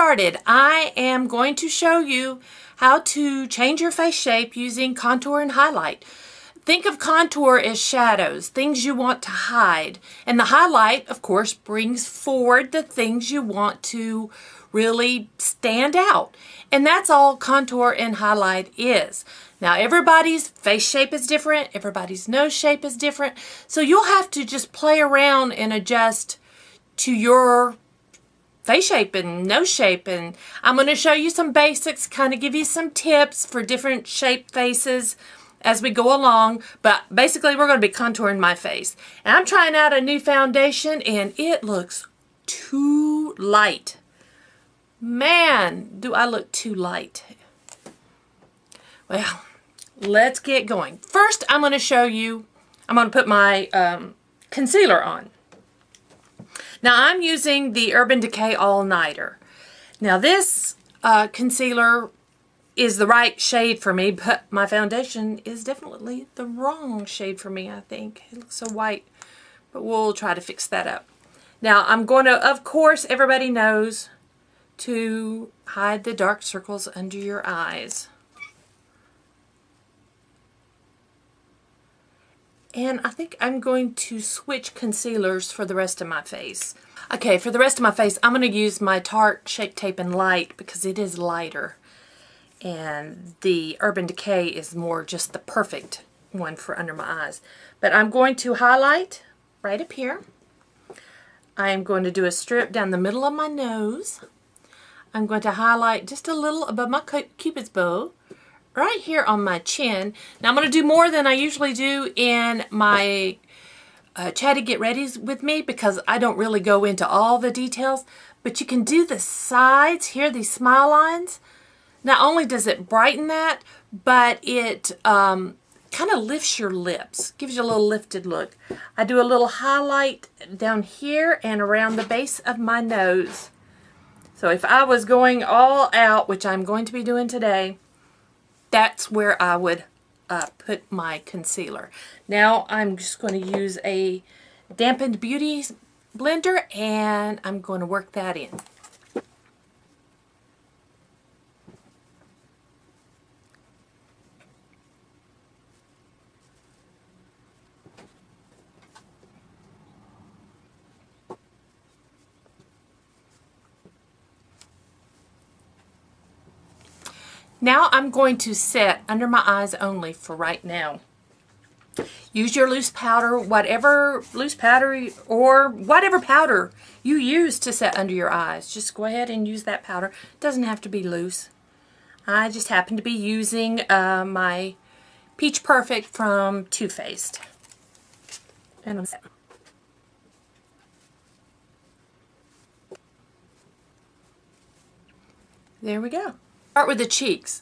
started, I am going to show you how to change your face shape using contour and highlight. Think of contour as shadows, things you want to hide. And the highlight, of course, brings forward the things you want to really stand out. And that's all contour and highlight is. Now, everybody's face shape is different. Everybody's nose shape is different. So you'll have to just play around and adjust to your face shape and nose shape. And I'm going to show you some basics, kind of give you some tips for different shaped faces as we go along, but basically we're going to be contouring my face. And I'm trying out a new foundation and it looks too light. Man, do I look too light. Well, let's get going. First, I'm going to show you, I'm going to put my concealer on. Now I'm using the Urban Decay All Nighter. Now this concealer is the right shade for me, but my foundation is definitely the wrong shade for me, I think. It looks so white, but we'll try to fix that up. Now, I'm going to, of course, everybody knows to hide the dark circles under your eyes. And I think I'm going to switch concealers for the rest of my face. Okay, for the rest of my face, I'm going to use my Tarte Shape Tape and Light because it is lighter. And the Urban Decay is more just the perfect one for under my eyes. But I'm going to highlight right up here. I am going to do a strip down the middle of my nose. I'm going to highlight just a little above my Cupid's bow, right here on my chin. Now I'm going to do more than I usually do in my Chatty Get Readies with me because I don't really go into all the details. But you can do the sides here, these smile lines. Not only does it brighten that, but it kind of lifts your lips, gives you a little lifted look. I do a little highlight down here and around the base of my nose. So if I was going all out, which I'm going to be doing today, that's where I would put my concealer. Now I'm just going to use a dampened beauty blender and I'm going to work that in. Now I'm going to set under my eyes only for right now. Use your loose powder, whatever loose powder or whatever powder you use to set under your eyes. Just go ahead and use that powder. It doesn't have to be loose. I just happen to be using my Peach Perfect from Too Faced. And I'm set. There we go. Start with the cheeks.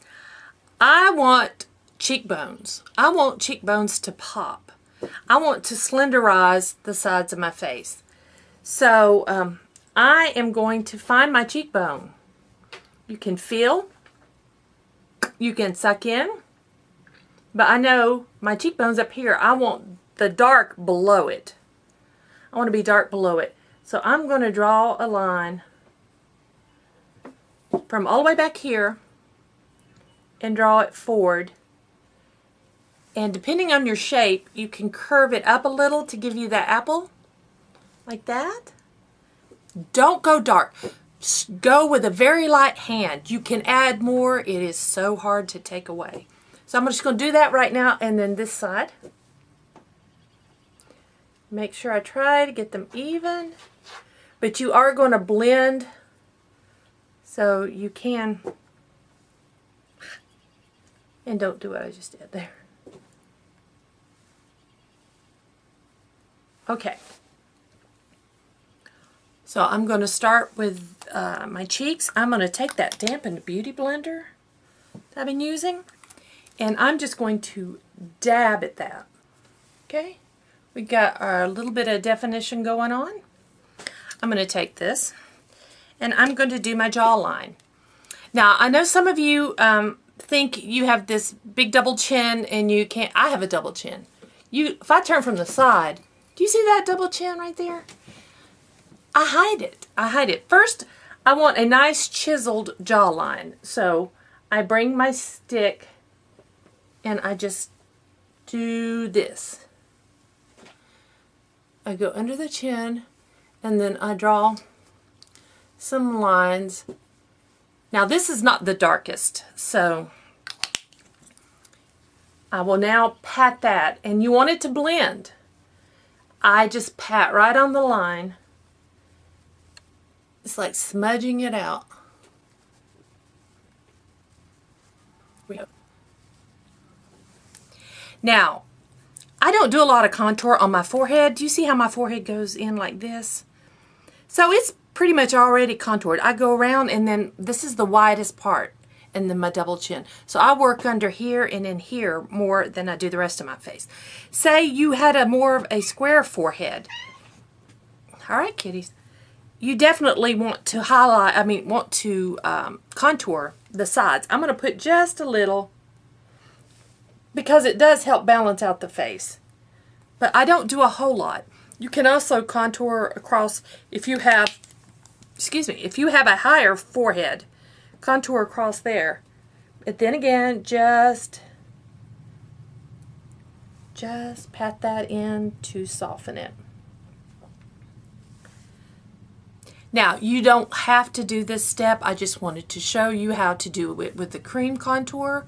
I want cheekbones. I want cheekbones to pop. I want to slenderize the sides of my face. So I am going to find my cheekbone. You can feel, you can suck in, but I know my cheekbone's up here. I want the dark below it. I want to be dark below it. So I'm going to draw a line from all the way back here and draw it forward. And depending on your shape, you can curve it up a little to give you that apple, like that. Don't go dark. Just go with a very light hand. You can add more. It is so hard to take away. So I'm just going to do that right now, and then this side. Make sure I try to get them even, but you are going to blend so you can, and don't do what I just did there. Okay. So I'm going to start with my cheeks. I'm going to take that dampened beauty blender that I've been using, and I'm just going to dab at that. Okay? We got our little bit of definition going on. I'm going to take this, and I'm going to do my jawline. Now, I know some of you think you have this big double chin, and you can't. I have a double chin. If I turn from the side, do you see that double chin right there? I hide it. I hide it. First, I want a nice chiseled jawline. So I bring my stick and I just do this. I go under the chin and then I draw some lines. Now this is not the darkest, so I will now pat that, and you want it to blend. I just pat right on the line. It's like smudging it out. Now, I don't do a lot of contour on my forehead. Do you see how my forehead goes in like this? So it's pretty much already contoured. I go around and then this is the widest part and then my double chin. So I work under here and in here more than I do the rest of my face. Say you had a more of a square forehead. All right, kitties. You definitely want to highlight, contour the sides. I'm going to put just a little because it does help balance out the face. But I don't do a whole lot. You can also contour across if you have, if you have a higher forehead, contour across there. But then again, just pat that in to soften it. Now, you don't have to do this step. I just wanted to show you how to do it with the cream contour.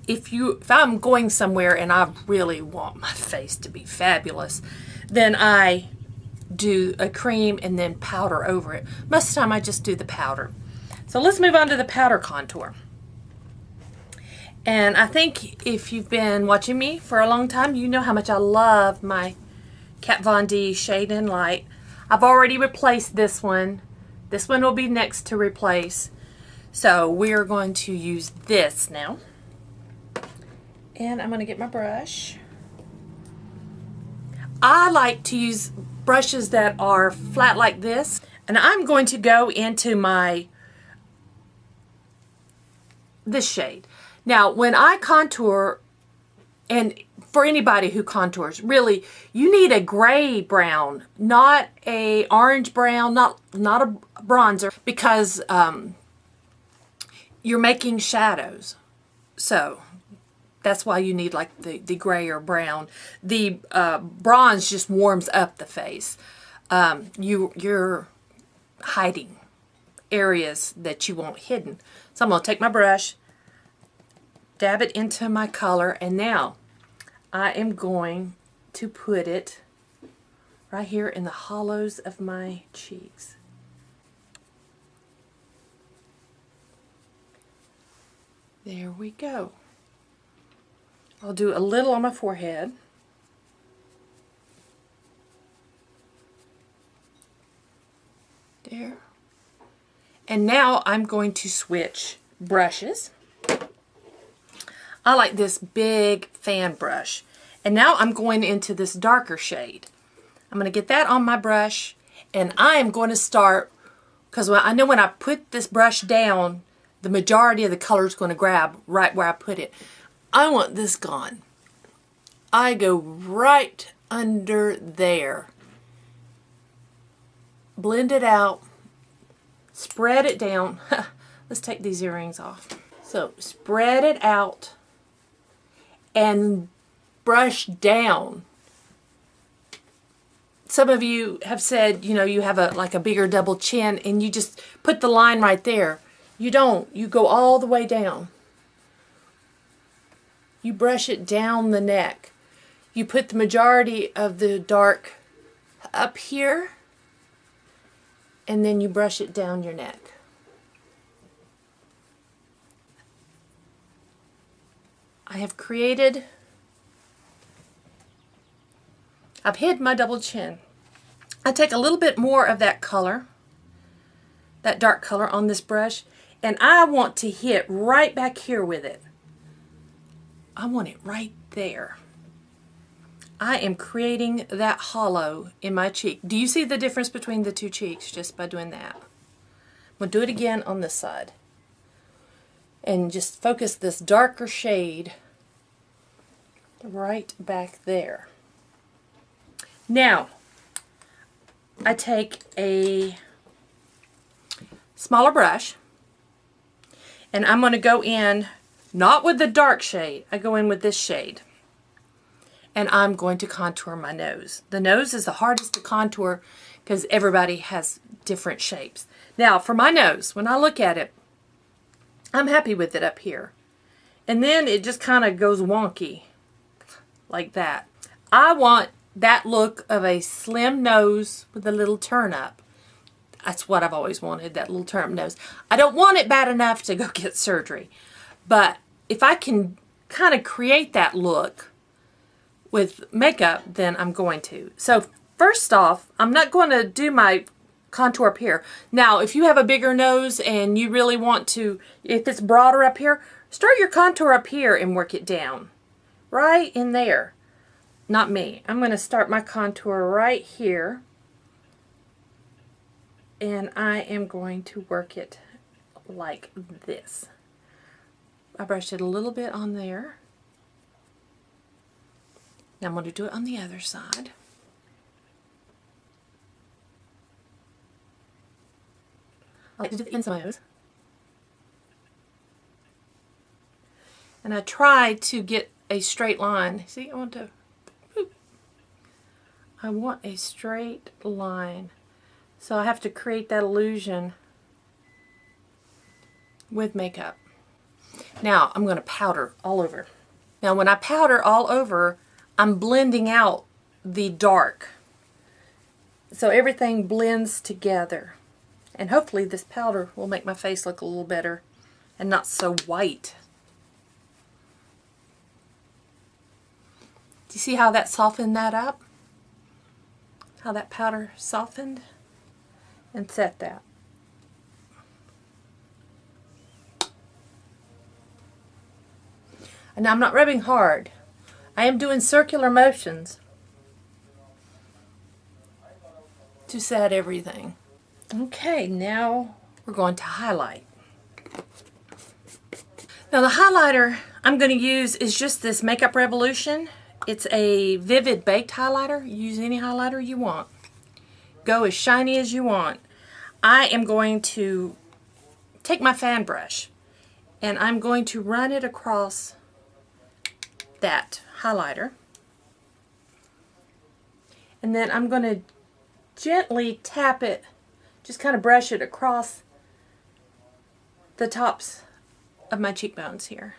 If I'm going somewhere and I really want my face to be fabulous, then I do a cream and then powder over it. Most of the time I just do the powder. So let's move on to the powder contour. And I think if you've been watching me for a long time, you know how much I love my Kat Von D Shade and Light. I've already replaced this one. This one will be next to replace. So we are going to use this now. And I'm going to get my brush. I like to use brushes that are flat like this. And I'm going to go into this shade. Now, when I contour, and for anybody who contours, really, you need a gray brown, not a orange brown, not a bronzer, because you're making shadows. So that's why you need like the gray or brown. The bronze just warms up the face. You're hiding areas that you want hidden. So I'm going to take my brush, dab it into my color, and now I am going to put it right here in the hollows of my cheeks. There we go. I'll do a little on my forehead. There. And now I'm going to switch brushes. I like this big fan brush. And now I'm going into this darker shade. I'm going to get that on my brush, and I am going to start, because I know when I put this brush down, the majority of the color is going to grab right where I put it. I want this gone. I go right under there. Blend it out. Spread it down. Let's take these earrings off. So spread it out and brush down. Some of you have said, you know, you have like a bigger double chin and you just put the line right there. You don't. You go all the way down. You brush it down the neck. You put the majority of the dark up here, and then you brush it down your neck. I have created, I've hid my double chin. I take a little bit more of that color, that dark color on this brush, and I want to hit right back here with it. I want it right there. I am creating that hollow in my cheek. Do you see the difference between the two cheeks just by doing that? I'm going to do it again on this side. And just focus this darker shade right back there. Now, I take a smaller brush. And I'm going to go in, not with the dark shade, I go in with this shade. And I'm going to contour my nose. The nose is the hardest to contour because everybody has different shapes. Now, for my nose, when I look at it, I'm happy with it up here. And then it just kind of goes wonky, like that. I want that look of a slim nose with a little turn up. That's what I've always wanted, that little turn up nose. I don't want it bad enough to go get surgery. But if I can kind of create that look with makeup, then I'm going to. So first off, I'm not going to do my contour up here. Now, if you have a bigger nose and you really want to, if it's broader up here, start your contour up here and work it down. Right in there. Not me. I'm going to start my contour right here. And I am going to work it like this. I brushed it a little bit on there. Now I'm going to do it on the other side. I like to do the inside of my nose. And I try to get a straight line. See, I want a straight line. So I have to create that illusion with makeup. Now I'm going to powder all over. Now when I powder all over, I'm blending out the dark. So everything blends together. And hopefully this powder will make my face look a little better and not so white. Do you see how that softened that up? How that powder softened and set that. And now I'm not rubbing hard. I am doing circular motions to set everything. Okay, now we're going to highlight. Now the highlighter I'm going to use is just this Makeup Revolution. It's a Vivid Baked highlighter. Use any highlighter you want. Go as shiny as you want. I am going to take my fan brush and I'm going to run it across that highlighter. And then I'm going to gently tap it, just kind of brush it across the tops of my cheekbones here.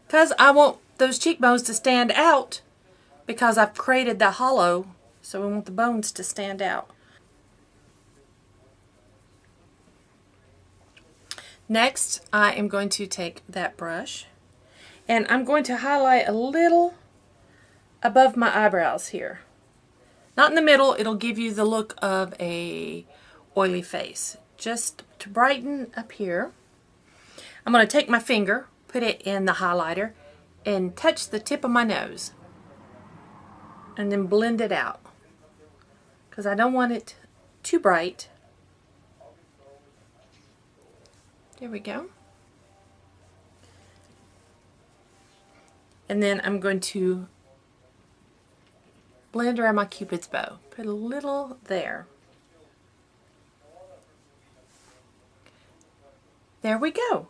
Because I want those cheekbones to stand out because I've created the hollow, so we want the bones to stand out. Next, I am going to take that brush and I'm going to highlight a little above my eyebrows here. Not in the middle, it'll give you the look of a oily face. Just to brighten up here. I'm going to take my finger, put it in the highlighter, and touch the tip of my nose. And then blend it out. Because I don't want it too bright. There we go. And then I'm going to blend around my Cupid's bow. Put a little there. There we go.